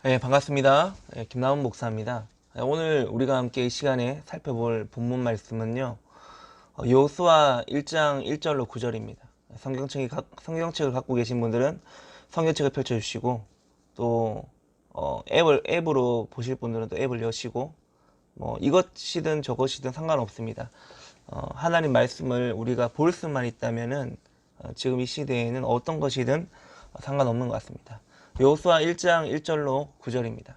네, 반갑습니다. 네, 김나훈 목사입니다. 오늘 우리가 함께 이 시간에 살펴볼 본문 말씀은요, 여호수아 1장 1절로 9절입니다. 성경책을 갖고 계신 분들은 성경책을 펼쳐주시고, 또 앱으로 보실 분들은 또 앱을 여시고, 이것이든 저것이든 상관없습니다. 하나님 말씀을 우리가 볼 수만 있다면은 지금 이 시대에는 어떤 것이든 상관없는 것 같습니다. 여호수아 1장 1절로 9절입니다.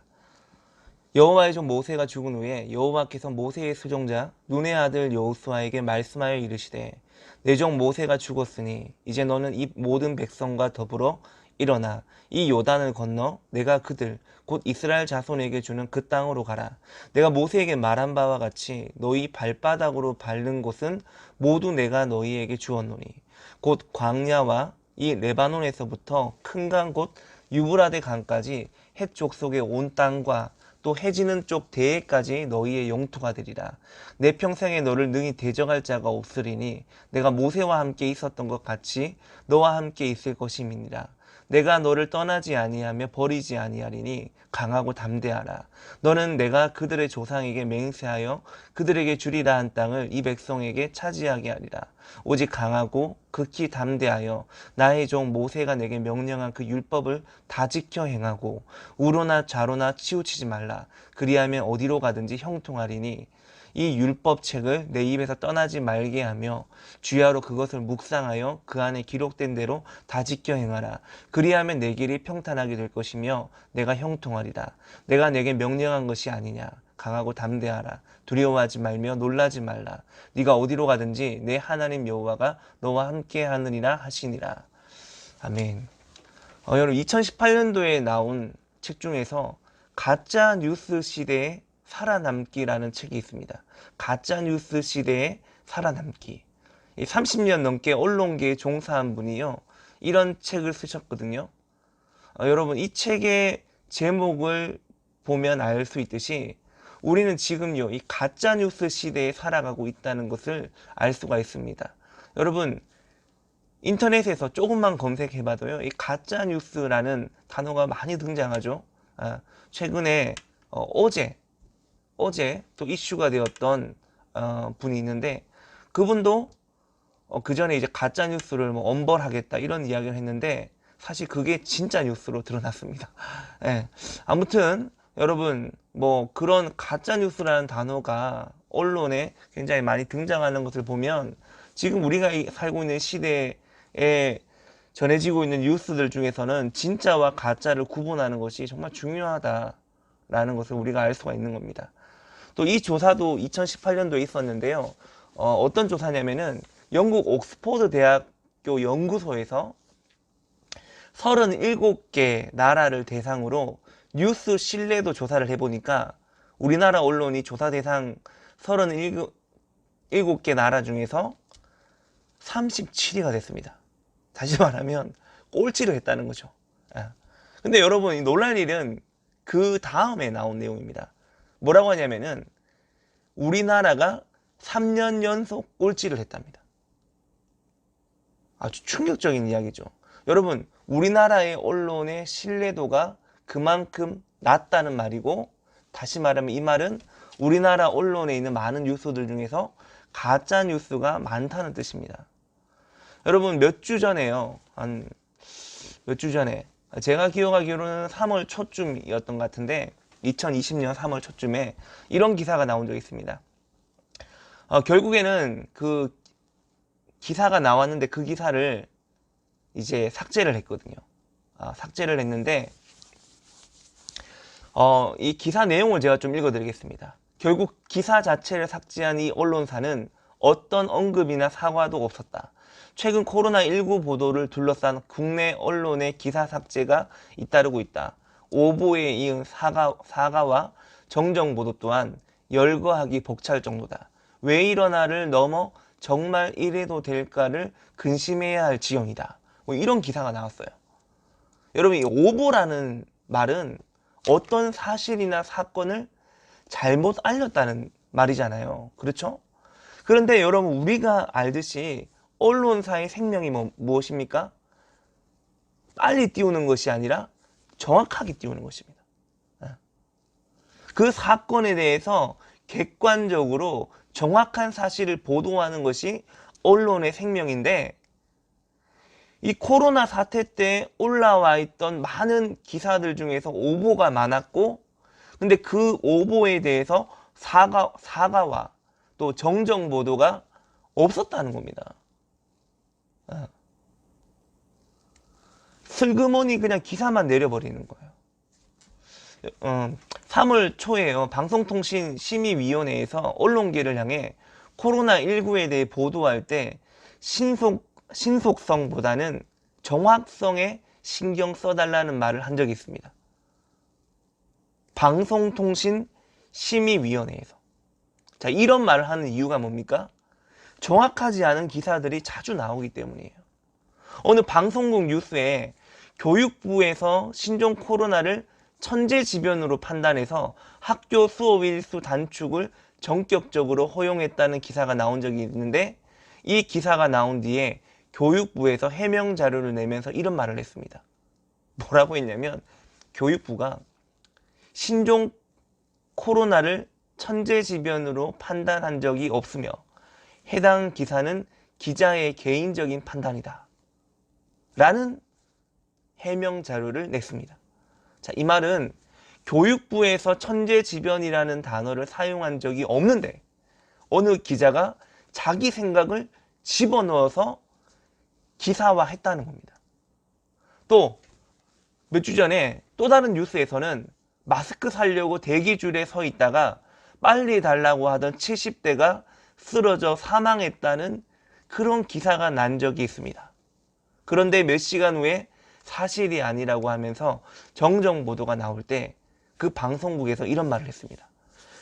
여호와의 종 모세가 죽은 후에 여호와께서 모세의 수종자 눈의 아들 여호수아에게 말씀하여 이르시되 내 종 모세가 죽었으니 이제 너는 이 모든 백성과 더불어 일어나 이 요단을 건너 내가 그들 곧 이스라엘 자손에게 주는 그 땅으로 가라. 내가 모세에게 말한 바와 같이 너희 발바닥으로 밟는 곳은 모두 내가 너희에게 주었노니 곧 광야와 이 레바논에서부터 큰 강 곧 유브라데 강까지 헷 족속의 온 땅과 또 해지는 쪽 대해까지 너희의 영토가 되리라. 내 평생에 너를 능히 대적할 자가 없으리니 내가 모세와 함께 있었던 것 같이 너와 함께 있을 것임이니라. 내가 너를 떠나지 아니하며 버리지 아니하리니 강하고 담대하라. 너는 내가 그들의 조상에게 맹세하여 그들에게 주리라 한 땅을 이 백성에게 차지하게 하리라. 오직 강하고 극히 담대하여 나의 종 모세가 내게 명령한 그 율법을 다 지켜 행하고 우로나 좌로나 치우치지 말라. 그리하면 어디로 가든지 형통하리니 이 율법책을 내 입에서 떠나지 말게 하며 주야로 그것을 묵상하여 그 안에 기록된 대로 다 지켜 행하라. 그리하면 내 길이 평탄하게 될 것이며 내가 형통하리라. 내가 내게 명령한 것이 아니냐. 강하고 담대하라. 두려워하지 말며 놀라지 말라. 네가 어디로 가든지 내 하나님 여호와가 너와 함께 하느니라 하시니라. 아멘. 여러분 2018년도에 나온 책 중에서 가짜 뉴스 시대의 살아남기라는 책이 있습니다. 가짜 뉴스 시대의 살아남기. 30년 넘게 언론계에 종사한 분이요, 이런 책을 쓰셨거든요. 여러분 이 책의 제목을 보면 알 수 있듯이 우리는 지금요 이 가짜 뉴스 시대에 살아가고 있다는 것을 알 수가 있습니다. 여러분 인터넷에서 조금만 검색해봐도요 이 가짜 뉴스라는 단어가 많이 등장하죠. 최근에 어제 또 이슈가 되었던 분이 있는데, 그분도 그 전에 이제 가짜 뉴스를 뭐 엄벌하겠다 이런 이야기를 했는데 사실 그게 진짜 뉴스로 드러났습니다. 예. 아무튼 여러분 그런 가짜 뉴스라는 단어가 언론에 굉장히 많이 등장하는 것을 보면 지금 우리가 살고 있는 시대에 전해지고 있는 뉴스들 중에서는 진짜와 가짜를 구분하는 것이 정말 중요하다라는 것을 우리가 알 수가 있는 겁니다. 또 이 조사도 2018년도에 있었는데요. 어떤 조사냐면은 영국 옥스퍼드 대학교 연구소에서 37개 나라를 대상으로 뉴스 신뢰도 조사를 해보니까 우리나라 언론이 조사 대상 37개 나라 중에서 37위가 됐습니다. 다시 말하면 꼴찌를 했다는 거죠. 근데 여러분 놀랄 일은 그 다음에 나온 내용입니다. 뭐라고 하냐면은 우리나라가 3년 연속 꼴찌를 했답니다. 아주 충격적인 이야기죠. 여러분 우리나라의 언론의 신뢰도가 그만큼 낮다는 말이고, 다시 말하면 이 말은 우리나라 언론에 있는 많은 뉴스들 중에서 가짜 뉴스가 많다는 뜻입니다. 여러분 몇 주 전에요, 한 몇 주 전에 제가 기억하기로는 3월 초쯤이었던 것 같은데 2020년 3월 초쯤에 이런 기사가 나온 적이 있습니다. 결국에는 그 기사가 나왔는데 그 기사를 이제 삭제를 했거든요. 삭제를 했는데 이 기사 내용을 제가 좀 읽어드리겠습니다. 결국 기사 자체를 삭제한 이 언론사는 어떤 언급이나 사과도 없었다. 최근 코로나19 보도를 둘러싼 국내 언론의 기사 삭제가 잇따르고 있다. 오보에 이은 사과와 정정 보도 또한 열거하기 벅찰 정도다. 왜 이러나를 넘어 정말 이래도 될까를 근심해야 할 지경이다. 이런 기사가 나왔어요. 여러분 이 오보라는 말은 어떤 사실이나 사건을 잘못 알렸다는 말이잖아요. 그렇죠? 그런데 여러분 우리가 알듯이 언론사의 생명이 무엇입니까? 빨리 띄우는 것이 아니라 정확하게 띄우는 것입니다. 그 사건에 대해서 객관적으로 정확한 사실을 보도하는 것이 언론의 생명인데, 이 코로나 사태 때 올라와 있던 많은 기사들 중에서 오보가 많았고, 근데 그 오보에 대해서 사과와 또 정정 보도가 없었다는 겁니다. 슬그머니 그냥 기사만 내려버리는 거예요. 3월 초에요. 방송통신심의위원회에서 언론계를 향해 코로나19에 대해 보도할 때 신속성보다는 정확성에 신경 써달라는 말을 한 적이 있습니다. 방송통신심의위원회에서. 자, 이런 말을 하는 이유가 뭡니까? 정확하지 않은 기사들이 자주 나오기 때문이에요. 어느 방송국 뉴스에 교육부에서 신종 코로나를 천재지변으로 판단해서 학교 수업 일수 단축을 전격적으로 허용했다는 기사가 나온 적이 있는데, 이 기사가 나온 뒤에 교육부에서 해명 자료를 내면서 이런 말을 했습니다. 뭐라고 했냐면, 교육부가 신종 코로나를 천재지변으로 판단한 적이 없으며 해당 기사는 기자의 개인적인 판단이다 라는 해명 자료를 냈습니다. 자, 이 말은 교육부에서 천재지변이라는 단어를 사용한 적이 없는데 어느 기자가 자기 생각을 집어넣어서 기사화했다는 겁니다. 또 몇 주 전에 또 다른 뉴스에서는 마스크 사려고 대기줄에 서 있다가 빨리 달라고 하던 70대가 쓰러져 사망했다는 그런 기사가 난 적이 있습니다. 그런데 몇 시간 후에 사실이 아니라고 하면서 정정 보도가 나올 때 그 방송국에서 이런 말을 했습니다.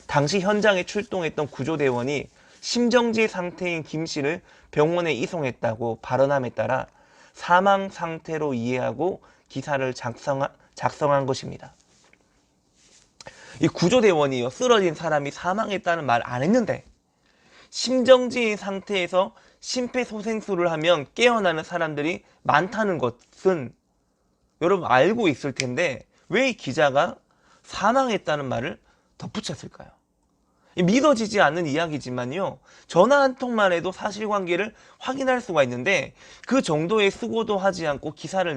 당시 현장에 출동했던 구조대원이 심정지 상태인 김 씨를 병원에 이송했다고 발언함에 따라 사망 상태로 이해하고 기사를 작성한 것입니다. 이 구조대원이요, 쓰러진 사람이 사망했다는 말 안 했는데 심정지 상태에서 심폐소생술을 하면 깨어나는 사람들이 많다는 것은 여러분 알고 있을 텐데 왜 이 기자가 사망했다는 말을 덧붙였을까요? 믿어지지 않는 이야기지만요, 전화 한 통만 해도 사실관계를 확인할 수가 있는데 그 정도의 수고도 하지 않고 기사를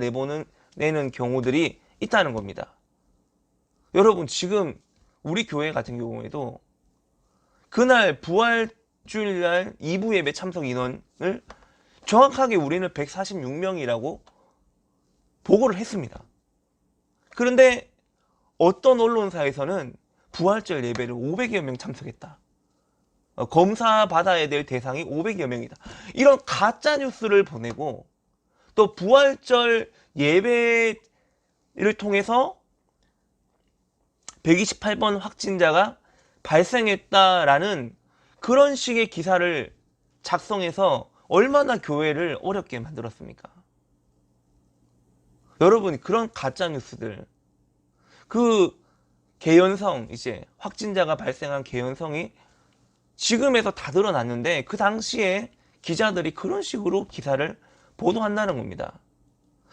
내는 경우들이 있다는 겁니다. 여러분, 지금 우리 교회 같은 경우에도 그날 부활주일날 2부 예배 참석 인원을 정확하게 우리는 146명이라고 보고를 했습니다. 그런데 어떤 언론사에서는 부활절 예배를 500여 명 참석했다. 검사 받아야 될 대상이 500여 명이다. 이런 가짜 뉴스를 보내고 또 부활절 예배를 통해서 128번 확진자가 발생했다라는 그런 식의 기사를 작성해서 얼마나 교회를 어렵게 만들었습니까? 여러분, 그런 가짜 뉴스들, 그 개연성, 이제 확진자가 발생한 개연성이 지금에서 다 드러났는데 그 당시에 기자들이 그런 식으로 기사를 보도한다는 겁니다.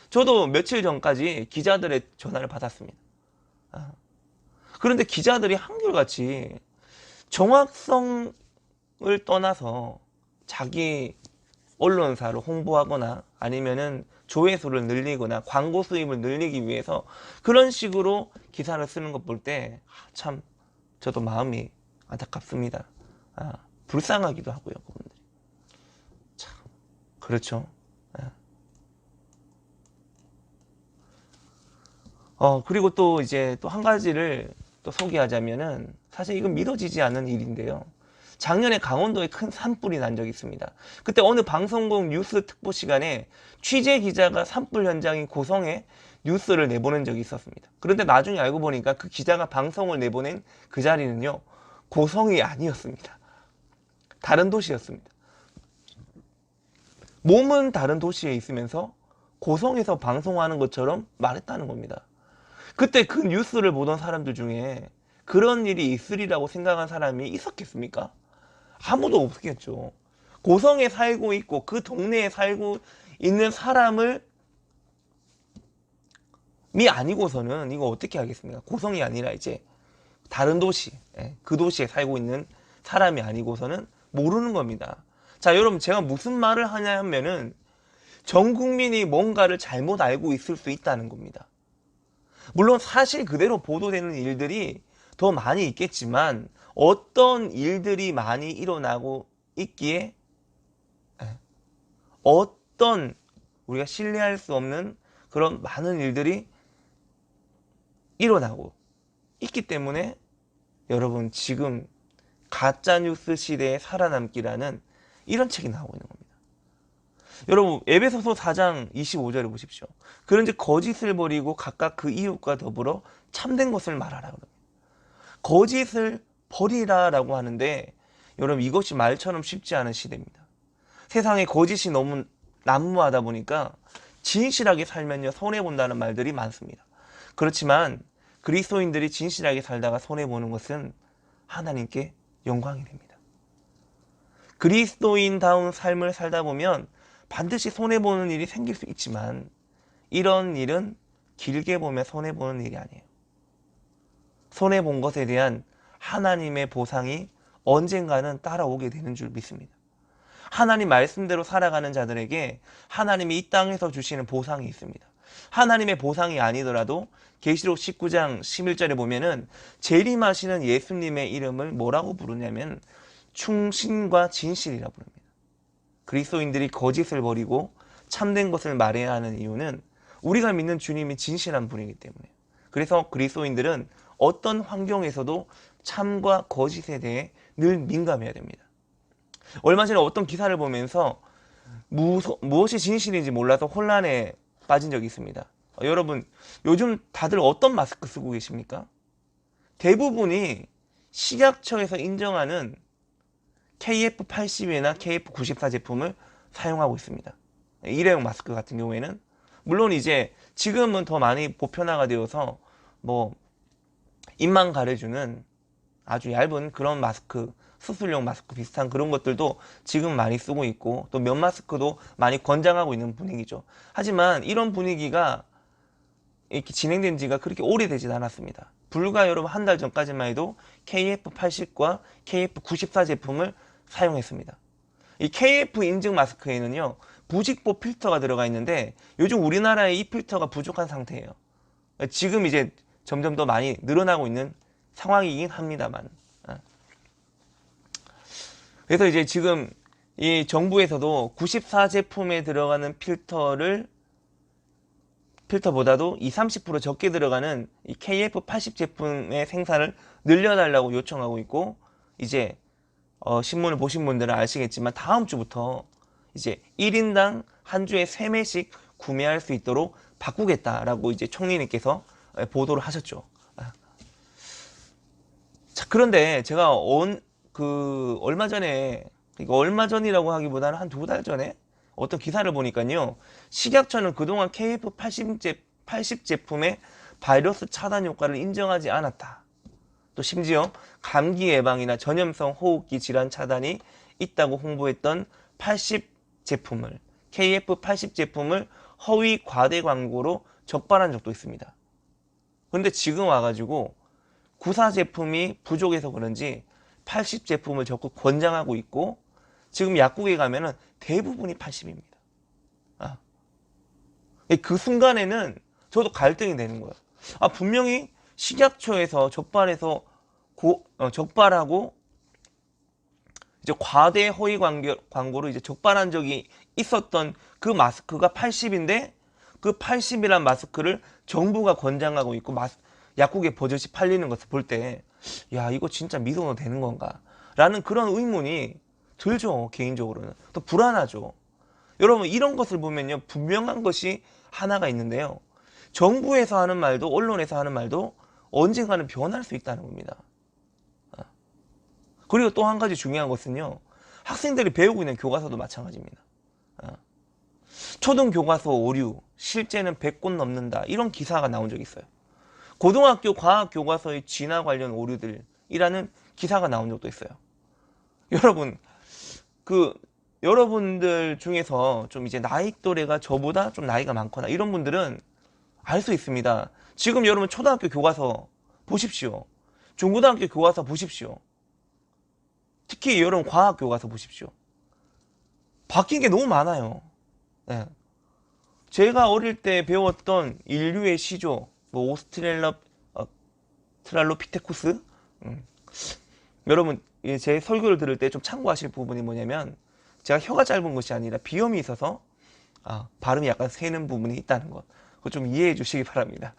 저도 며칠 전까지 기자들의 전화를 받았습니다. 그런데 기자들이 한결같이 정확성을 떠나서 자기 언론사를 홍보하거나 아니면은 조회수를 늘리거나 광고 수입을 늘리기 위해서 그런 식으로 기사를 쓰는 것 볼 때 참 저도 마음이 안타깝습니다. 불쌍하기도 하고요, 그분들이. 참 그렇죠. 그리고 또 이제 또 한 가지를 또 소개하자면은 사실 이건 믿어지지 않는 일인데요. 작년에 강원도에 큰 산불이 난 적이 있습니다. 그때 어느 방송국 뉴스 특보 시간에 취재 기자가 산불 현장인 고성에 뉴스를 내보낸 적이 있었습니다. 그런데 나중에 알고 보니까 그 기자가 방송을 내보낸 그 자리는요, 고성이 아니었습니다. 다른 도시였습니다. 몸은 다른 도시에 있으면서 고성에서 방송하는 것처럼 말했다는 겁니다. 그때 그 뉴스를 보던 사람들 중에 그런 일이 있으리라고 생각한 사람이 있었겠습니까? 아무도 없겠죠. 고성에 살고 있고 그 동네에 살고 있는 사람을 미 아니고서는 이거 어떻게 하겠습니까? 고성이 아니라 이제 다른 도시, 그 도시에 살고 있는 사람이 아니고서는 모르는 겁니다. 자, 여러분, 제가 무슨 말을 하냐 하면은 전 국민이 뭔가를 잘못 알고 있을 수 있다는 겁니다. 물론 사실 그대로 보도되는 일들이 더 많이 있겠지만 어떤 일들이 많이 일어나고 있기에 어떤 우리가 신뢰할 수 없는 그런 많은 일들이 일어나고 있기 때문에 여러분 지금 가짜뉴스 시대에 살아남기라는 이런 책이 나오고 있는 겁니다. 여러분 에베소서 4장 25절에 보십시오. 그런즉 거짓을 버리고 각각 그 이웃과 더불어 참된 것을 말하라. 거짓을 버리라라고 하는데 여러분 이것이 말처럼 쉽지 않은 시대입니다. 세상에 거짓이 너무 난무하다 보니까 진실하게 살면요 손해본다는 말들이 많습니다. 그렇지만 그리스도인들이 진실하게 살다가 손해보는 것은 하나님께 영광이 됩니다. 그리스도인다운 삶을 살다 보면 반드시 손해보는 일이 생길 수 있지만 이런 일은 길게 보면 손해보는 일이 아니에요. 손해본 것에 대한 하나님의 보상이 언젠가는 따라오게 되는 줄 믿습니다. 하나님 말씀대로 살아가는 자들에게 하나님이 이 땅에서 주시는 보상이 있습니다. 하나님의 보상이 아니더라도 계시록 19장 11절에 보면은 재림하시는 예수님의 이름을 뭐라고 부르냐면 충신과 진실이라고 부릅니다. 그리스도인들이 거짓을 버리고 참된 것을 말해야 하는 이유는 우리가 믿는 주님이 진실한 분이기 때문에. 그래서 그리스도인들은 어떤 환경에서도 참과 거짓에 대해 늘 민감해야 됩니다. 얼마 전에 어떤 기사를 보면서 무엇이 진실인지 몰라서 혼란에 빠진 적이 있습니다. 여러분 요즘 다들 어떤 마스크 쓰고 계십니까? 대부분이 식약처에서 인정하는 KF82나 KF94 제품을 사용하고 있습니다. 일회용 마스크 같은 경우에는 물론 이제 지금은 더 많이 보편화가 되어서 뭐 입만 가려주는 아주 얇은 그런 마스크, 수술용 마스크 비슷한 그런 것들도 지금 많이 쓰고 있고 또 면 마스크도 많이 권장하고 있는 분위기죠. 하지만 이런 분위기가 이렇게 진행된 지가 그렇게 오래되진 않았습니다. 불과 여러분 한 달 전까지만 해도 KF80과 KF94 제품을 사용했습니다. 이 KF 인증 마스크에는요 부직포 필터가 들어가 있는데 요즘 우리나라에 이 필터가 부족한 상태예요. 지금 이제 점점 더 많이 늘어나고 있는 상황이긴 합니다만. 그래서 이제 지금 이 정부에서도 94 제품에 들어가는 필터보다도 30% 적게 들어가는 이 KF80 제품의 생산을 늘려달라고 요청하고 있고 이제 신문을 보신 분들은 아시겠지만 다음 주부터 이제 1인당 한 주에 3매씩 구매할 수 있도록 바꾸겠다라고 이제 총리님께서 보도를 하셨죠. 자, 그런데 제가 얼마 전에, 이거 얼마 전이라고 하기보다는 한 2달 전에 어떤 기사를 보니까요. 식약처는 그동안 KF80 제품의 바이러스 차단 효과를 인정하지 않았다. 또 심지어 감기 예방이나 전염성 호흡기 질환 차단이 있다고 홍보했던 KF80 제품을 허위 과대 광고로 적발한 적도 있습니다. 그런데 지금 와가지고 94 제품이 부족해서 그런지 80 제품을 적극 권장하고 있고 지금 약국에 가면은 대부분이 80입니다. 그 순간에는 저도 갈등이 되는 거예요. 분명히 식약처에서 적발하고 이제 과대 허위 광고로 이제 적발한 적이 있었던 그 마스크가 80인데 그 80이란 마스크를 정부가 권장하고 있고 약국에 버젓이 팔리는 것을 볼 때 야 이거 진짜 믿어도 되는 건가 라는 그런 의문이 들죠. 개인적으로는 또 불안하죠. 여러분 이런 것을 보면요 분명한 것이 하나가 있는데요. 정부에서 하는 말도 언론에서 하는 말도 언젠가는 변할 수 있다는 겁니다. 그리고 또 한 가지 중요한 것은요. 학생들이 배우고 있는 교과서도 마찬가지입니다. 초등교과서 오류, 실제는 100권 넘는다. 이런 기사가 나온 적이 있어요. 고등학교 과학교과서의 진화 관련 오류들이라는 기사가 나온 적도 있어요. 여러분, 여러분들 중에서 좀 이제 나이 또래가 저보다 좀 나이가 많거나 이런 분들은 알 수 있습니다. 지금 여러분 초등학교 교과서 보십시오. 중고등학교 교과서 보십시오. 특히 여러분 과학 교과서 보십시오. 바뀐 게 너무 많아요. 네. 제가 어릴 때 배웠던 인류의 시조, 뭐 트랄로피테쿠스, 여러분 제 설교를 들을 때 좀 참고하실 부분이 뭐냐면 제가 혀가 짧은 것이 아니라 비염이 있어서 발음이 약간 새는 부분이 있다는 것, 그거 좀 이해해 주시기 바랍니다.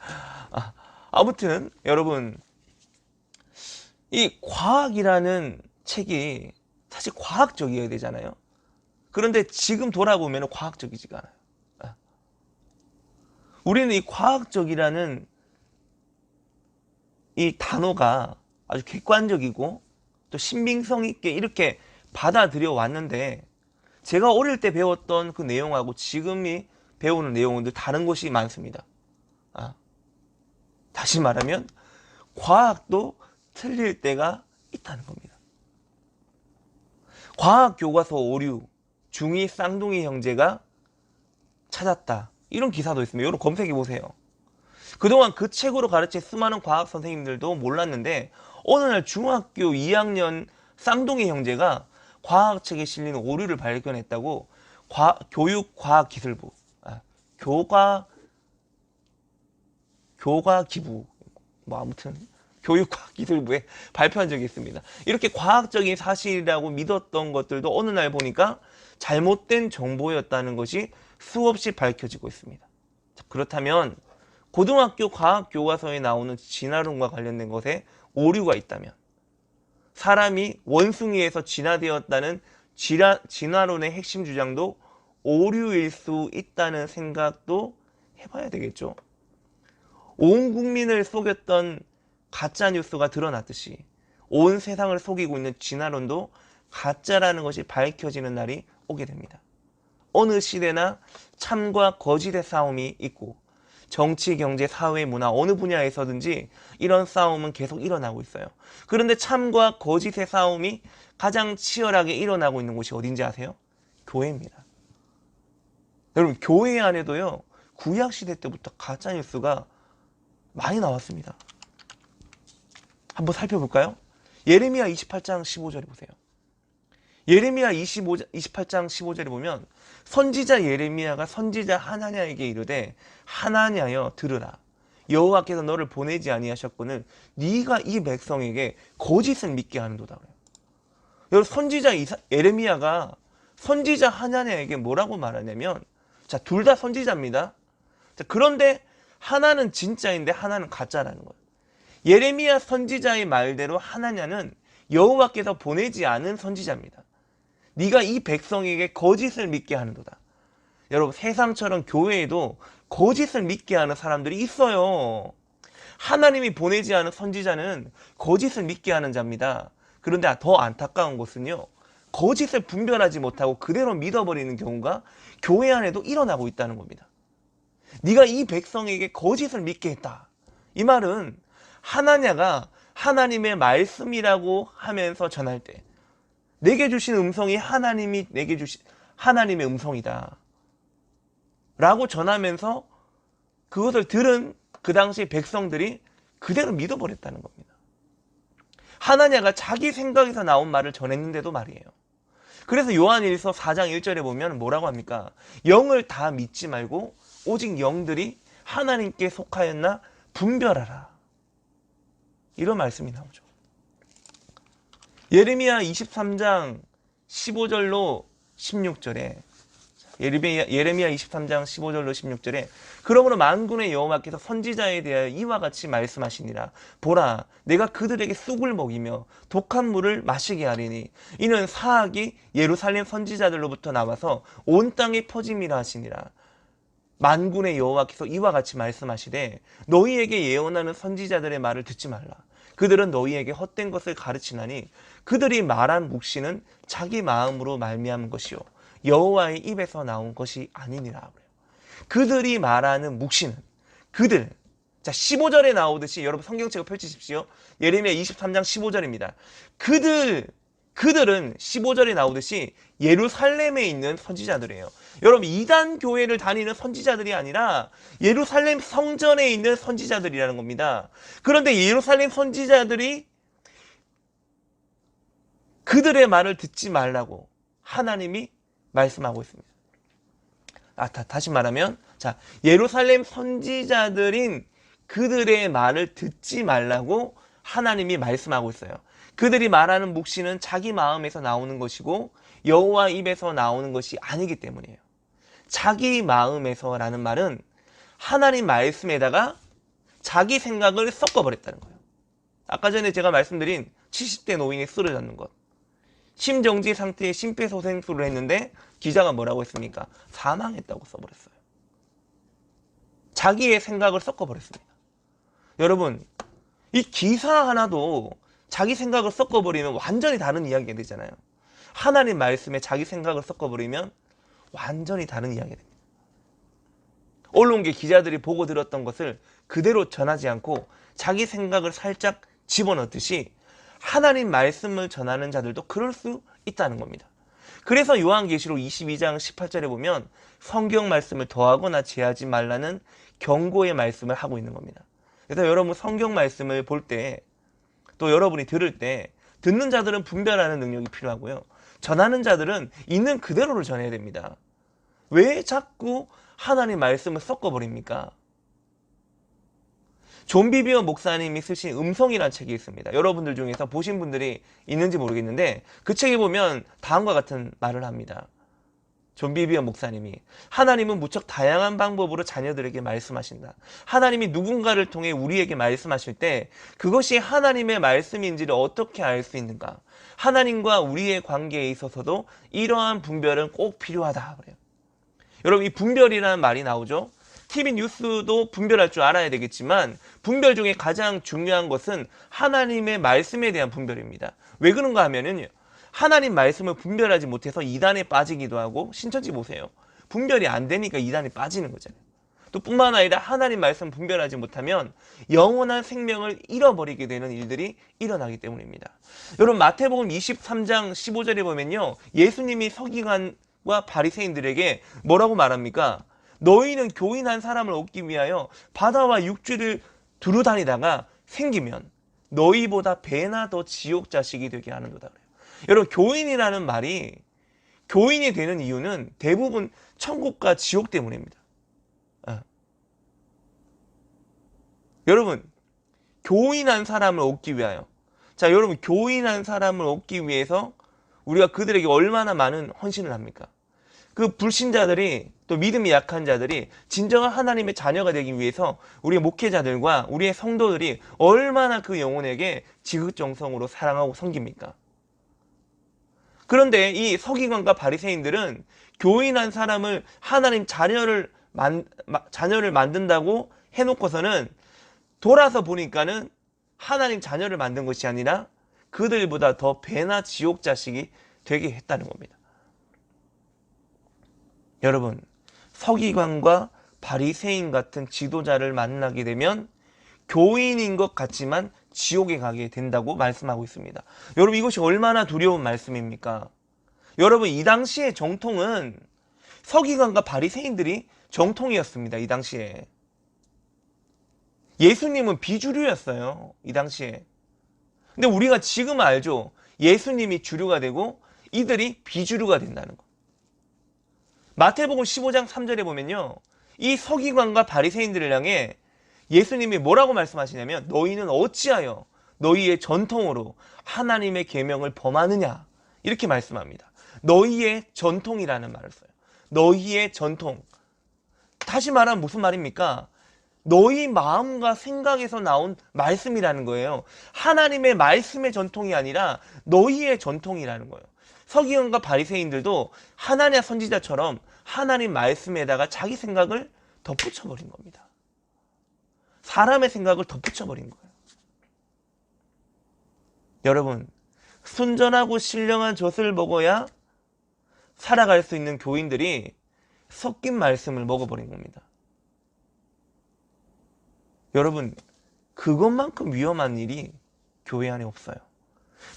아무튼 여러분, 이 과학이라는 책이 사실 과학적이어야 되잖아요. 그런데 지금 돌아보면 과학적이지가 않아요. 우리는 이 과학적이라는 이 단어가 아주 객관적이고 또 신빙성 있게 이렇게 받아들여 왔는데, 제가 어릴 때 배웠던 그 내용하고 지금이 배우는 내용은 다른 것이 많습니다. 다시 말하면 과학도 틀릴 때가 있다는 겁니다. 과학 교과서 오류, 중2 쌍둥이 형제가 찾았다, 이런 기사도 있습니다. 여러분 검색해 보세요. 그동안 그 책으로 가르친 수많은 과학 선생님들도 몰랐는데 어느 날 중학교 2학년 쌍둥이 형제가 과학책에 실린 오류를 발견했다고 교육과학기술부, 교과기부, 뭐 아무튼 교육과학기술부에 발표한 적이 있습니다. 이렇게 과학적인 사실이라고 믿었던 것들도 어느 날 보니까 잘못된 정보였다는 것이 수없이 밝혀지고 있습니다. 그렇다면 고등학교 과학교과서에 나오는 진화론과 관련된 것에 오류가 있다면, 사람이 원숭이에서 진화되었다는 진화론의 핵심 주장도 오류일 수 있다는 생각도 해봐야 되겠죠. 온 국민을 속였던 가짜뉴스가 드러났듯이 온 세상을 속이고 있는 진화론도 가짜라는 것이 밝혀지는 날이 오게 됩니다. 어느 시대나 참과 거짓의 싸움이 있고 정치, 경제, 사회, 문화 어느 분야에서든지 이런 싸움은 계속 일어나고 있어요. 그런데 참과 거짓의 싸움이 가장 치열하게 일어나고 있는 곳이 어딘지 아세요? 교회입니다. 여러분, 교회 안에도요, 구약시대 때부터 가짜뉴스가 많이 나왔습니다. 한번 살펴볼까요? 예레미야 28장 15절에 보세요. 예레미야 28장 15절에 보면 선지자 예레미야가 선지자 하나냐에게 이르되, 하나냐여 들으라, 여호와께서 너를 보내지 아니하셨거늘 네가 이 백성에게 거짓을 믿게 하는도다. 여러분, 선지자 예레미야가 선지자 하나냐에게 뭐라고 말하냐면, 자, 둘 다 선지자입니다. 자, 그런데 하나는 진짜인데 하나는 가짜라는 거예요. 예레미야 선지자의 말대로 하나냐는 여호와께서 보내지 않은 선지자입니다. 네가 이 백성에게 거짓을 믿게 하는도다. 여러분, 세상처럼 교회에도 거짓을 믿게 하는 사람들이 있어요. 하나님이 보내지 않은 선지자는 거짓을 믿게 하는 자입니다. 그런데 더 안타까운 것은요, 거짓을 분별하지 못하고 그대로 믿어버리는 경우가 교회 안에도 일어나고 있다는 겁니다. 네가 이 백성에게 거짓을 믿게 했다. 이 말은 하나냐가 하나님의 말씀이라고 하면서 전할 때 내게 주신 음성이 하나님이 내게 주신 하나님의 음성이다 라고 전하면서 그것을 들은 그 당시 백성들이 그대로 믿어버렸다는 겁니다. 하나냐가 자기 생각에서 나온 말을 전했는데도 말이에요. 그래서 요한일서 4장 1절에 보면 뭐라고 합니까? 영을 다 믿지 말고 오직 영들이 하나님께 속하였나 분별하라, 이런 말씀이 나오죠. 예레미야 23장 15절로 16절에 예레미야 23장 15절로 16절에 그러므로 만군의 여호와께서 선지자에 대하여 이와 같이 말씀하시니라. 보라, 내가 그들에게 쑥을 먹이며 독한 물을 마시게 하리니 이는 사악이 예루살렘 선지자들로부터 나와서 온 땅에 퍼짐이라 하시니라. 만군의 여호와께서 이와 같이 말씀하시되 너희에게 예언하는 선지자들의 말을 듣지 말라. 그들은 너희에게 헛된 것을 가르치나니 그들이 말한 묵시는 자기 마음으로 말미암은 것이요 여호와의 입에서 나온 것이 아니니라. 그래요. 그들이 말하는 묵시는 그들, 자 15절에 나오듯이 여러분 성경책을 펼치십시오. 예레미야 23장 15절입니다. 그들은 15절에 나오듯이 예루살렘에 있는 선지자들이에요. 여러분, 이단 교회를 다니는 선지자들이 아니라 예루살렘 성전에 있는 선지자들이라는 겁니다. 그런데 예루살렘 선지자들이 그들의 말을 듣지 말라고 하나님이 말씀하고 있습니다. 다시 말하면, 자, 예루살렘 선지자들인 그들의 말을 듣지 말라고 하나님이 말씀하고 있어요. 그들이 말하는 묵시는 자기 마음에서 나오는 것이고 여호와 입에서 나오는 것이 아니기 때문이에요. 자기 마음에서라는 말은 하나님 말씀에다가 자기 생각을 섞어버렸다는 거예요. 아까 전에 제가 말씀드린 70대 노인이 쓰러졌는 것. 심정지 상태에 심폐소생술을 했는데 기자가 뭐라고 했습니까? 사망했다고 써버렸어요. 자기의 생각을 섞어버렸습니다. 여러분, 이 기사 하나도 자기 생각을 섞어버리면 완전히 다른 이야기가 되잖아요. 하나님 말씀에 자기 생각을 섞어버리면 완전히 다른 이야기가 됩니다. 언론계 기자들이 보고 들었던 것을 그대로 전하지 않고 자기 생각을 살짝 집어넣듯이 하나님 말씀을 전하는 자들도 그럴 수 있다는 겁니다. 그래서 요한계시록 22장 18절에 보면 성경 말씀을 더하거나 제하지 말라는 경고의 말씀을 하고 있는 겁니다. 그래서 여러분 성경 말씀을 볼 때, 또 여러분이 들을 때 듣는 자들은 분별하는 능력이 필요하고요. 전하는 자들은 있는 그대로를 전해야 됩니다. 왜 자꾸 하나님 말씀을 섞어버립니까? 존 비비어 목사님이 쓰신 음성이라는 책이 있습니다. 여러분들 중에서 보신 분들이 있는지 모르겠는데 그 책에 보면 다음과 같은 말을 합니다. 존 비비어 목사님이, 하나님은 무척 다양한 방법으로 자녀들에게 말씀하신다. 하나님이 누군가를 통해 우리에게 말씀하실 때 그것이 하나님의 말씀인지를 어떻게 알 수 있는가? 하나님과 우리의 관계에 있어서도 이러한 분별은 꼭 필요하다 그래요. 여러분, 이 분별이라는 말이 나오죠. TV 뉴스도 분별할 줄 알아야 되겠지만 분별 중에 가장 중요한 것은 하나님의 말씀에 대한 분별입니다. 왜 그런가 하면은 하나님 말씀을 분별하지 못해서 이단에 빠지기도 하고, 신천지 보세요. 분별이 안 되니까 이단에 빠지는 거잖아요. 또 뿐만 아니라 하나님 말씀 분별하지 못하면 영원한 생명을 잃어버리게 되는 일들이 일어나기 때문입니다. 여러분, 마태복음 23장 15절에 보면요, 예수님이 서기관과 바리새인들에게 뭐라고 말합니까? 너희는 교인 한 사람을 얻기 위하여 바다와 육지를 두루 다니다가 생기면 너희보다 배나 더 지옥 자식이 되게 하는도다 그래요. 여러분, 교인이라는 말이, 교인이 되는 이유는 대부분 천국과 지옥 때문입니다. 여러분, 교인한 사람을 얻기 위하여, 자, 여러분, 교인한 사람을 얻기 위해서 우리가 그들에게 얼마나 많은 헌신을 합니까? 그 불신자들이, 또 믿음이 약한 자들이 진정한 하나님의 자녀가 되기 위해서 우리의 목회자들과 우리의 성도들이 얼마나 그 영혼에게 지극정성으로 사랑하고 섬깁니까? 그런데 이 서기관과 바리새인들은 교인한 사람을 하나님 자녀를 만든다고 해놓고서는 돌아서 보니까는 하나님 자녀를 만든 것이 아니라 그들보다 더 배나 지옥 자식이 되게 했다는 겁니다. 여러분, 서기관과 바리새인 같은 지도자를 만나게 되면 교인인 것 같지만 지옥에 가게 된다고 말씀하고 있습니다. 여러분, 이것이 얼마나 두려운 말씀입니까? 여러분, 이 당시의 정통은 서기관과 바리새인들이 정통이었습니다. 이 당시에. 예수님은 비주류였어요. 이 당시에. 근데 우리가 지금 알죠. 예수님이 주류가 되고 이들이 비주류가 된다는 거. 마태복음 15장 3절에 보면요, 이 서기관과 바리새인들을 향해 예수님이 뭐라고 말씀하시냐면, 너희는 어찌하여 너희의 전통으로 하나님의 계명을 범하느냐, 이렇게 말씀합니다. 너희의 전통이라는 말을 써요. 너희의 전통. 다시 말하면 무슨 말입니까? 너희 마음과 생각에서 나온 말씀이라는 거예요. 하나님의 말씀의 전통이 아니라 너희의 전통이라는 거예요. 서기관과 바리새인들도 하나냐 선지자처럼 하나님 말씀에다가 자기 생각을 덧붙여버린 겁니다. 사람의 생각을 덧붙여버린 거예요. 여러분, 순전하고 신령한 젖을 먹어야 살아갈 수 있는 교인들이 섞인 말씀을 먹어버린 겁니다. 여러분, 그것만큼 위험한 일이 교회 안에 없어요.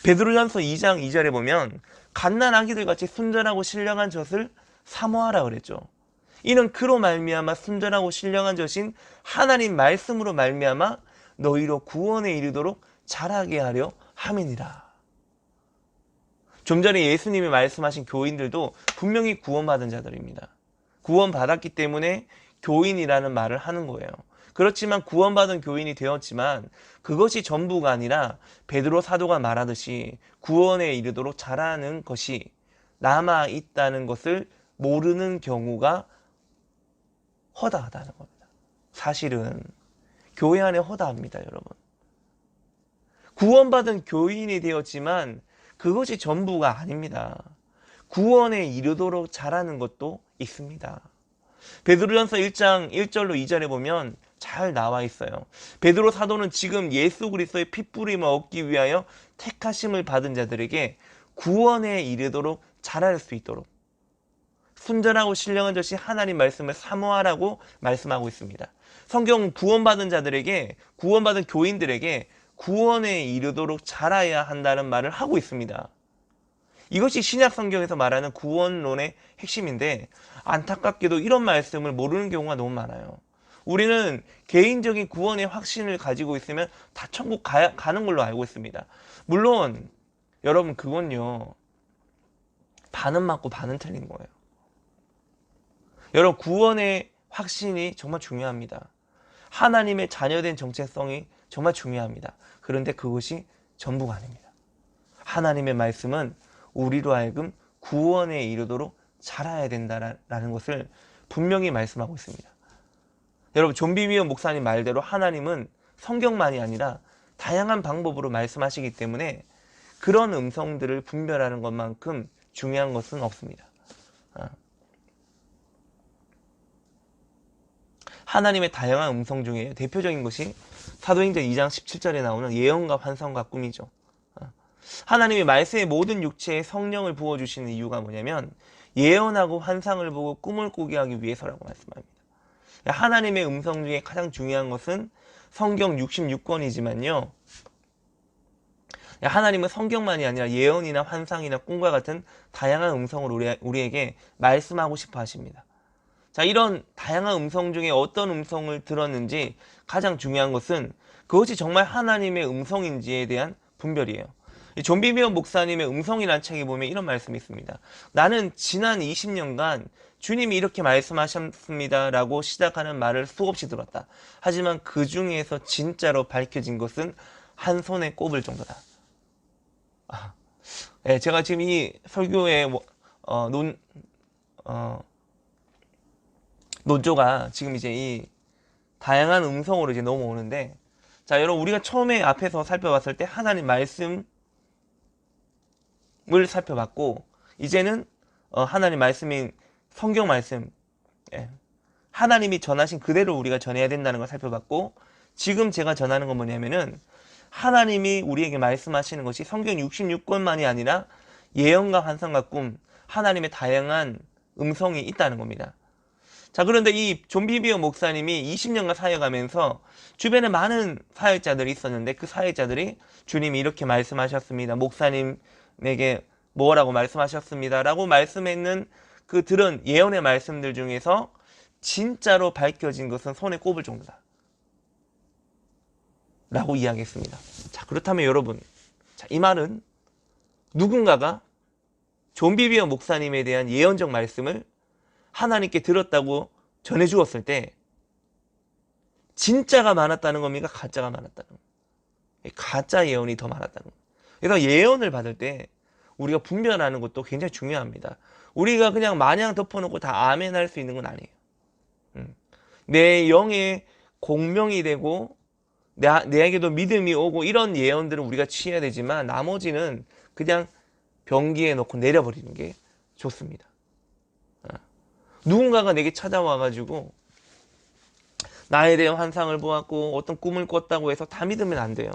베드로전서 2장 2절에 보면 갓난아기들 같이 순전하고 신령한 젖을 사모하라 그랬죠. 이는 그로 말미암아 순전하고 신령한 젖인 하나님 말씀으로 말미암아 너희로 구원에 이르도록 자라게 하려 함이니라. 좀 전에 예수님이 말씀하신 교인들도 분명히 구원받은 자들입니다. 구원받았기 때문에 교인이라는 말을 하는 거예요. 그렇지만 구원받은 교인이 되었지만 그것이 전부가 아니라 베드로 사도가 말하듯이 구원에 이르도록 자라는 것이 남아 있다는 것을 모르는 경우가 허다하다는 겁니다. 사실은 교회 안에 허다합니다, 여러분. 구원받은 교인이 되었지만 그것이 전부가 아닙니다. 구원에 이르도록 자라는 것도 있습니다. 베드로전서 1장 1절로 2절에 보면 잘 나와 있어요. 베드로 사도는 지금 예수 그리스도의 핏부림을 얻기 위하여 택하심을 받은 자들에게 구원에 이르도록 자랄 수 있도록 순전하고 신령한 것이 하나님 말씀을 사모하라고 말씀하고 있습니다. 성경은 구원받은 자들에게, 구원받은 교인들에게 구원에 이르도록 자라야 한다는 말을 하고 있습니다. 이것이 신약 성경에서 말하는 구원론의 핵심인데 안타깝게도 이런 말씀을 모르는 경우가 너무 많아요. 우리는 개인적인 구원의 확신을 가지고 있으면 다 천국 가는 걸로 알고 있습니다. 물론 여러분 그건요, 반은 맞고 반은 틀린 거예요. 여러분 구원의 확신이 정말 중요합니다. 하나님의 자녀된 정체성이 정말 중요합니다. 그런데 그것이 전부가 아닙니다. 하나님의 말씀은 우리로 하여금 구원에 이르도록 자라야 된다라는 것을 분명히 말씀하고 있습니다. 여러분 존비 위엄 목사님 말대로 하나님은 성경만이 아니라 다양한 방법으로 말씀하시기 때문에 그런 음성들을 분별하는 것만큼 중요한 것은 없습니다. 하나님의 다양한 음성 중에 대표적인 것이 사도행전 2장 17절에 나오는 예언과 환상과 꿈이죠. 하나님이 말씀의 모든 육체에 성령을 부어주시는 이유가 뭐냐면 예언하고 환상을 보고 꿈을 꾸게 하기 위해서라고 말씀합니다. 하나님의 음성 중에 가장 중요한 것은 성경 66권이지만요. 하나님은 성경만이 아니라 예언이나 환상이나 꿈과 같은 다양한 음성을 우리에게 말씀하고 싶어 하십니다. 자, 이런 다양한 음성 중에 어떤 음성을 들었는지 가장 중요한 것은 그것이 정말 하나님의 음성인지에 대한 분별이에요. 존비 위엄 목사님의 음성이라는 책에 보면 이런 말씀이 있습니다. 나는 지난 20년간 주님이 이렇게 말씀하셨습니다 라고 시작하는 말을 수없이 들었다. 하지만 그 중에서 진짜로 밝혀진 것은 한 손에 꼽을 정도다. 네, 제가 지금 이 설교의 노조가 지금 이제 이 다양한 음성으로 이제 넘어오는데, 자, 여러분 우리가 처음에 앞에서 살펴봤을 때 하나님 말씀을 살펴봤고, 이제는 하나님 말씀인 성경 말씀, 하나님이 전하신 그대로 우리가 전해야 된다는 걸 살펴봤고, 지금 제가 전하는 건 뭐냐면은 하나님이 우리에게 말씀하시는 것이 성경 66권만이 아니라 예언과 환상과 꿈, 하나님의 다양한 음성이 있다는 겁니다. 자, 그런데 이 존비 위엄 목사님이 20년간 사역하면서 주변에 많은 사역자들이 있었는데 그 사역자들이 주님이 이렇게 말씀하셨습니다. 목사님에게 뭐라고 말씀하셨습니다. 라고 말씀했는 그 들은 예언의 말씀들 중에서 진짜로 밝혀진 것은 손에 꼽을 정도다. 라고 이야기했습니다. 자, 그렇다면 여러분, 자, 이 말은 누군가가 존비 위엄 목사님에 대한 예언적 말씀을 하나님께 들었다고 전해 주었을 때 진짜가 많았다는 겁니까? 가짜가 많았다는 겁니까? 가짜 예언이 더 많았다는 겁니다. 그래서 예언을 받을 때 우리가 분별하는 것도 굉장히 중요합니다. 우리가 그냥 마냥 덮어놓고 다 아멘 할 수 있는 건 아니에요. 내 영의 공명이 되고 내에게도 믿음이 오고 이런 예언들은 우리가 취해야 되지만 나머지는 그냥 변기에 넣고 내려버리는 게 좋습니다. 누군가가 내게 찾아와가지고 나에 대한 환상을 보았고 어떤 꿈을 꿨다고 해서 다 믿으면 안 돼요.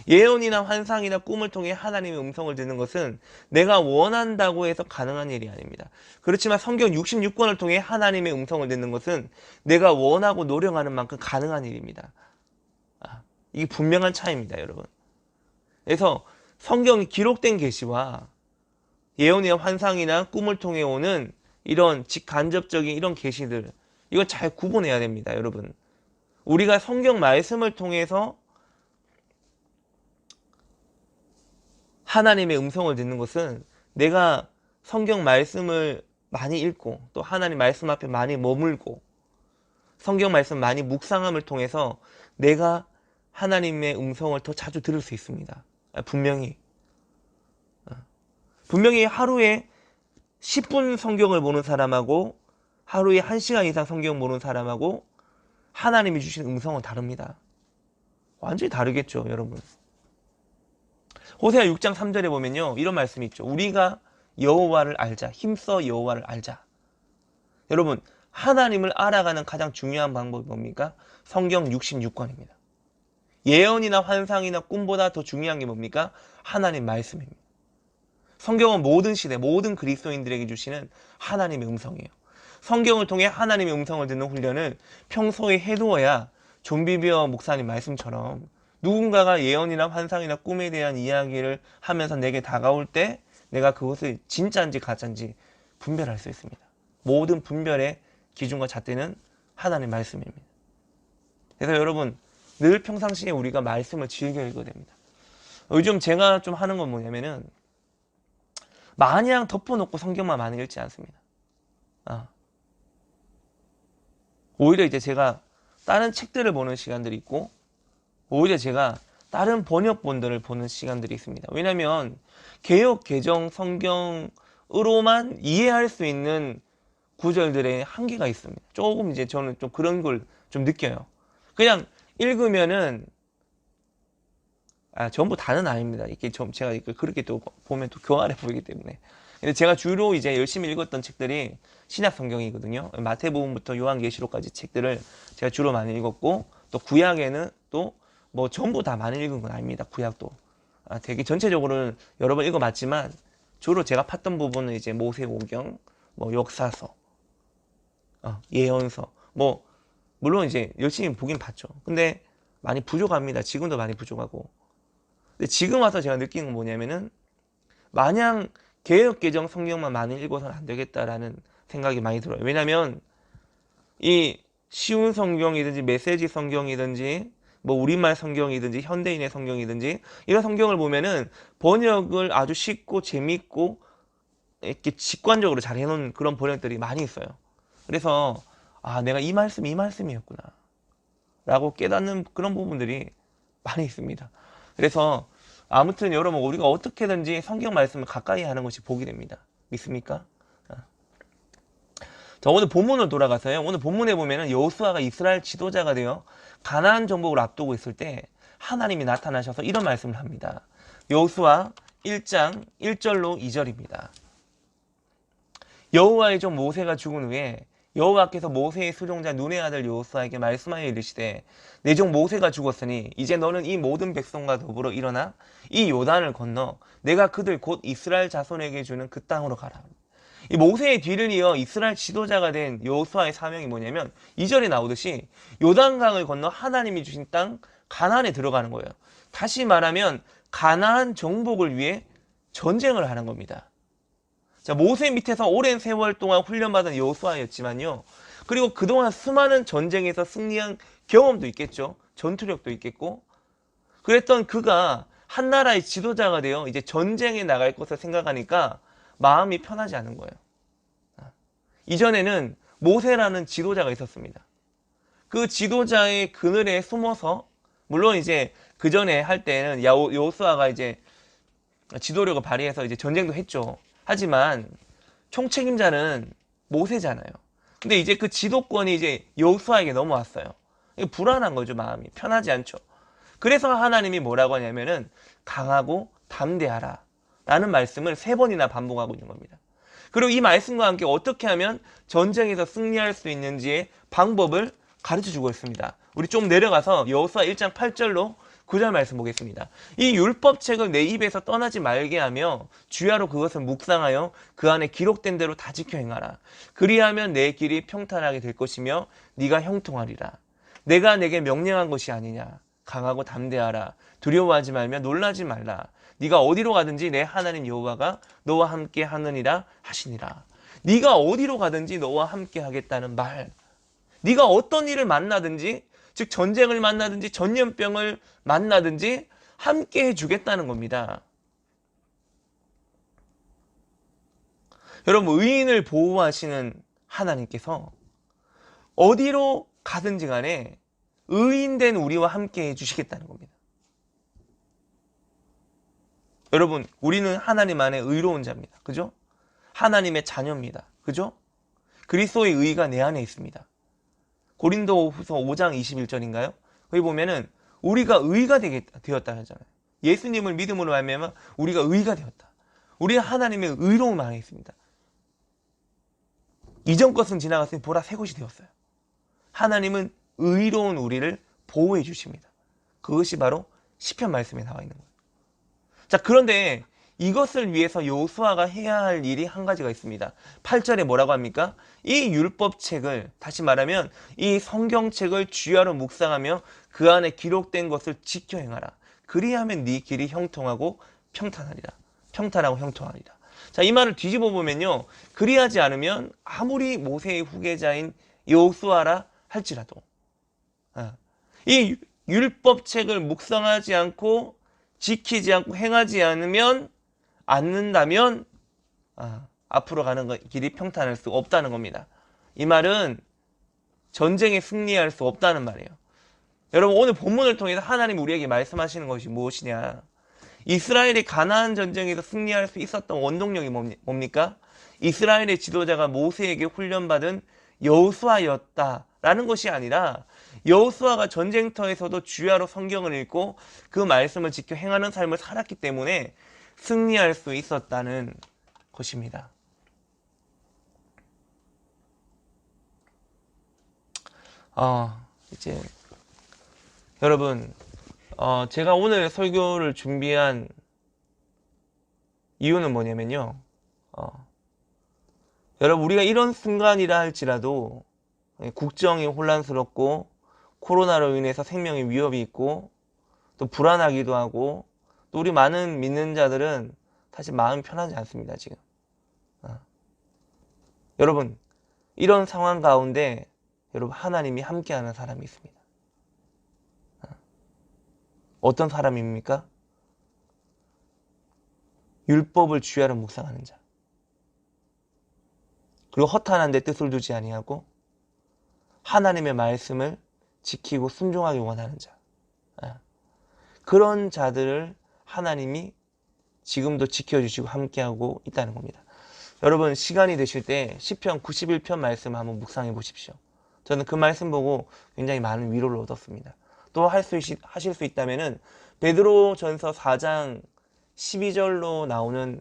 예언이나 환상이나 꿈을 통해 하나님의 음성을 듣는 것은 내가 원한다고 해서 가능한 일이 아닙니다. 그렇지만 성경 66권을 통해 하나님의 음성을 듣는 것은 내가 원하고 노력하는 만큼 가능한 일입니다. 이게 분명한 차이입니다, 여러분. 그래서 성경이 기록된 계시와 예언이나 환상이나 꿈을 통해 오는 이런 직간접적인 이런 계시들, 이건 잘 구분해야 됩니다, 여러분. 우리가 성경 말씀을 통해서 하나님의 음성을 듣는 것은 내가 성경 말씀을 많이 읽고 또 하나님 말씀 앞에 많이 머물고 성경 말씀 많이 묵상함을 통해서 내가 하나님의 음성을 더 자주 들을 수 있습니다. 분명히 하루에 10분 성경을 보는 사람하고 하루에 1시간 이상 성경 보는 사람하고 하나님이 주신 음성은 다릅니다. 완전히 다르겠죠, 여러분. 호세아 6장 3절에 보면요, 이런 말씀이 있죠. 우리가 여호와를 알자. 힘써 여호와를 알자. 여러분, 하나님을 알아가는 가장 중요한 방법이 뭡니까? 성경 66권입니다. 예언이나 환상이나 꿈보다 더 중요한 게 뭡니까? 하나님 말씀입니다. 성경은 모든 시대, 모든 그리스도인들에게 주시는 하나님의 음성이에요. 성경을 통해 하나님의 음성을 듣는 훈련을 평소에 해두어야 존비비어 목사님 말씀처럼 누군가가 예언이나 환상이나 꿈에 대한 이야기를 하면서 내게 다가올 때 내가 그것을 진짜인지 가짜인지 분별할 수 있습니다. 모든 분별의 기준과 잣대는 하나님 말씀입니다. 그래서 여러분, 늘 평상시에 우리가 말씀을 즐겨 읽어야 됩니다. 요즘 제가 좀 하는 건 뭐냐면은 마냥 덮어놓고 성경만 많이 읽지 않습니다. 오히려 이제 제가 다른 책들을 보는 시간들이 있고 오히려 제가 다른 번역본들을 보는 시간들이 있습니다. 왜냐하면 개역 개정 성경으로만 이해할 수 있는 구절들의 한계가 있습니다. 조금 이제 저는 좀 그런 걸 좀 느껴요. 그냥 읽으면은 전부 다는 아닙니다. 이게 제가 그렇게 또 보면 또 교활해 보이기 때문에. 근데 제가 주로 이제 열심히 읽었던 책들이 신약 성경이거든요. 마태복음부터 요한계시록까지 책들을 제가 주로 많이 읽었고, 또 구약에는 또 뭐 전부 다 많이 읽은 건 아닙니다. 구약도 되게 전체적으로는 여러 번 읽어봤지만 주로 제가 팠던 부분은 이제 모세오경, 뭐 역사서, 예언서, 뭐 물론 이제 열심히 보긴 봤죠. 근데 많이 부족합니다. 지금도 많이 부족하고. 근데 지금 와서 제가 느낀 건 뭐냐면은 마냥 개역개정 성경만 많이 읽어서는 안 되겠다라는 생각이 많이 들어요. 왜냐면 이 쉬운 성경이든지 메시지 성경이든지 뭐 우리말 성경이든지 현대인의 성경이든지 이런 성경을 보면은 번역을 아주 쉽고 재밌고 이렇게 직관적으로 잘 해놓은 그런 번역들이 많이 있어요. 그래서 내가 이 말씀이었구나 라고 깨닫는 그런 부분들이 많이 있습니다. 그래서 아무튼 여러분, 우리가 어떻게든지 성경 말씀을 가까이 하는 것이 복이 됩니다. 믿습니까? 자, 오늘 본문으로 돌아가서요. 오늘 본문에 보면은 여호수아가 이스라엘 지도자가 되어 가나안 정복을 앞두고 있을 때 하나님이 나타나셔서 이런 말씀을 합니다. 여호수아 1장 1절로 2절입니다. 여호와의 종 모세가 죽은 후에 여호와께서 모세의 수종자 눈의 아들 여호수아에게 말씀하여 이르시되 내 종 모세가 죽었으니 이제 너는 이 모든 백성과 더불어 일어나 이 요단을 건너 내가 그들 곧 이스라엘 자손에게 주는 그 땅으로 가라. 이 모세의 뒤를 이어 이스라엘 지도자가 된 여호수아의 사명이 뭐냐면 2절에 나오듯이 요단강을 건너 하나님이 주신 땅 가나안에 들어가는 거예요. 다시 말하면 가나안 정복을 위해 전쟁을 하는 겁니다. 자, 모세 밑에서 오랜 세월 동안 훈련받은 여호수아였지만요. 그리고 그동안 수많은 전쟁에서 승리한 경험도 있겠죠. 전투력도 있겠고. 그랬던 그가 한 나라의 지도자가 되어 이제 전쟁에 나갈 것을 생각하니까 마음이 편하지 않은 거예요. 이전에는 모세라는 지도자가 있었습니다. 그 지도자의 그늘에 숨어서, 물론 이제 그 전에 할 때는 여호수아가 이제 지도력을 발휘해서 이제 전쟁도 했죠. 하지만 총책임자는 모세잖아요. 근데 이제 그 지도권이 이제 여호수아에게 넘어왔어요. 불안한 거죠, 마음이. 편하지 않죠. 그래서 하나님이 뭐라고 하냐면은 강하고 담대하라 라는 말씀을 3번이나 반복하고 있는 겁니다. 그리고 이 말씀과 함께 어떻게 하면 전쟁에서 승리할 수 있는지의 방법을 가르쳐 주고 있습니다. 우리 좀 내려가서 여호수아 1장 8절로 9절 말씀 보겠습니다. 이 율법책을 내 입에서 떠나지 말게 하며 주야로 그것을 묵상하여 그 안에 기록된 대로 다 지켜 행하라. 그리하면 내 길이 평탄하게 될 것이며 네가 형통하리라. 내가 내게 명령한 것이 아니냐. 강하고 담대하라. 두려워하지 말며 놀라지 말라. 네가 어디로 가든지 내 하나님 여호와가 너와 함께 하느니라 하시니라. 네가 어디로 가든지 너와 함께 하겠다는 말. 네가 어떤 일을 만나든지, 즉 전쟁을 만나든지 전염병을 만나든지 함께 해주겠다는 겁니다. 여러분, 의인을 보호하시는 하나님께서 어디로 가든지 간에 의인된 우리와 함께 해주시겠다는 겁니다. 여러분, 우리는 하나님 안에 의로운 자입니다. 그죠? 하나님의 자녀입니다. 그죠? 그리스도의 의가 내 안에 있습니다. 고린도후서 5장 21절인가요? 거기 보면은 우리가 의가 되었다 하잖아요. 예수님을 믿음으로 말미암아 우리가 의가 되었다. 우리가 하나님의 의로움 안에 있습니다. 이전 것은 지나갔으니 보라 새 것이 되었어요. 하나님은 의로운 우리를 보호해 주십니다. 그것이 바로 시편 말씀에 나와 있는 거예요. 자, 그런데 이것을 위해서 여호수아가 해야 할 일이 한 가지가 있습니다. 8절에 뭐라고 합니까? 이 율법책을, 다시 말하면 이 성경책을 주야로 묵상하며 그 안에 기록된 것을 지켜 행하라. 그리하면 네 길이 형통하고 평탄하리라. 평탄하고 형통하리라. 자, 이 말을 뒤집어 보면요, 그리하지 않으면 아무리 모세의 후계자인 여호수아라 할지라도 이 율법책을 묵상하지 않고 지키지 않고 행하지 않는다면 앞으로 가는 길이 평탄할 수 없다는 겁니다. 이 말은 전쟁에 승리할 수 없다는 말이에요. 여러분, 오늘 본문을 통해서 하나님 우리에게 말씀하시는 것이 무엇이냐? 이스라엘이 가나안 전쟁에서 승리할 수 있었던 원동력이 뭡니까? 이스라엘의 지도자가 모세에게 훈련받은 여호수아였다라는 것이 아니라 여호수아가 전쟁터에서도 주야로 성경을 읽고 그 말씀을 지켜 행하는 삶을 살았기 때문에 승리할 수 있었다는 것입니다. 이제 여러분, 제가 오늘 설교를 준비한 이유는 뭐냐면요, 여러분, 우리가 이런 순간이라 할지라도 국정이 혼란스럽고 코로나로 인해서 생명의 위협이 있고 또 불안하기도 하고, 또 우리 많은 믿는 자들은 사실 마음이 편하지 않습니다, 지금. 여러분, 이런 상황 가운데 여러분, 하나님이 함께하는 사람이 있습니다. 어떤 사람입니까? 율법을 주야로 묵상하는 자, 그리고 허탄한 데 뜻을 두지 아니하고 하나님의 말씀을 지키고 순종하기 원하는 자, 그런 자들을 하나님이 지금도 지켜주시고 함께하고 있다는 겁니다. 여러분, 시간이 되실 때 시편 91편 말씀 한번 묵상해 보십시오. 저는 그 말씀 보고 굉장히 많은 위로를 얻었습니다. 또 하실 수 있다면은 베드로전서 4장 12절로 나오는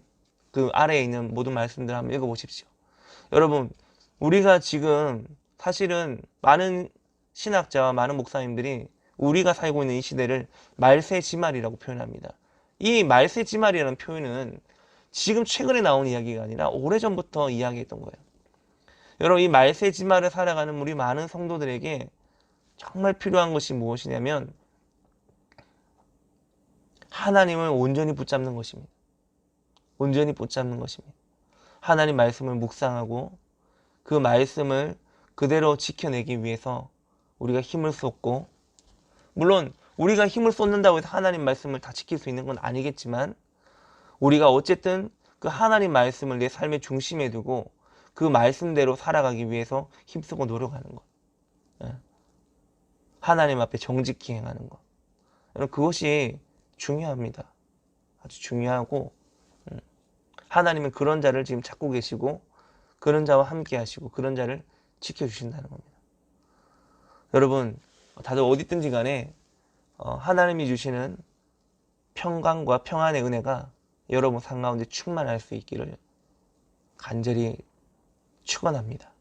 그 아래에 있는 모든 말씀들 한번 읽어보십시오. 여러분, 우리가 지금 사실은 많은 신학자와 많은 목사님들이 우리가 살고 있는 이 시대를 말세지말이라고 표현합니다. 이 말세지말이라는 표현은 지금 최근에 나온 이야기가 아니라 오래전부터 이야기했던 거예요. 여러분, 이 말세지말을 살아가는 우리 많은 성도들에게 정말 필요한 것이 무엇이냐면 하나님을 온전히 붙잡는 것입니다. 온전히 붙잡는 것입니다. 하나님 말씀을 묵상하고 그 말씀을 그대로 지켜내기 위해서 우리가 힘을 쏟고, 물론 우리가 힘을 쏟는다고 해서 하나님 말씀을 다 지킬 수 있는 건 아니겠지만, 우리가 어쨌든 그 하나님 말씀을 내 삶의 중심에 두고 그 말씀대로 살아가기 위해서 힘쓰고 노력하는 것, 하나님 앞에 정직히 행하는 것, 그것이 중요합니다. 아주 중요하고, 하나님은 그런 자를 지금 찾고 계시고 그런 자와 함께 하시고 그런 자를 지켜주신다는 겁니다. 여러분, 다들 어디 있든지 간에 하나님이 주시는 평강과 평안의 은혜가 여러분 삶 가운데 충만할 수 있기를 간절히 축원합니다.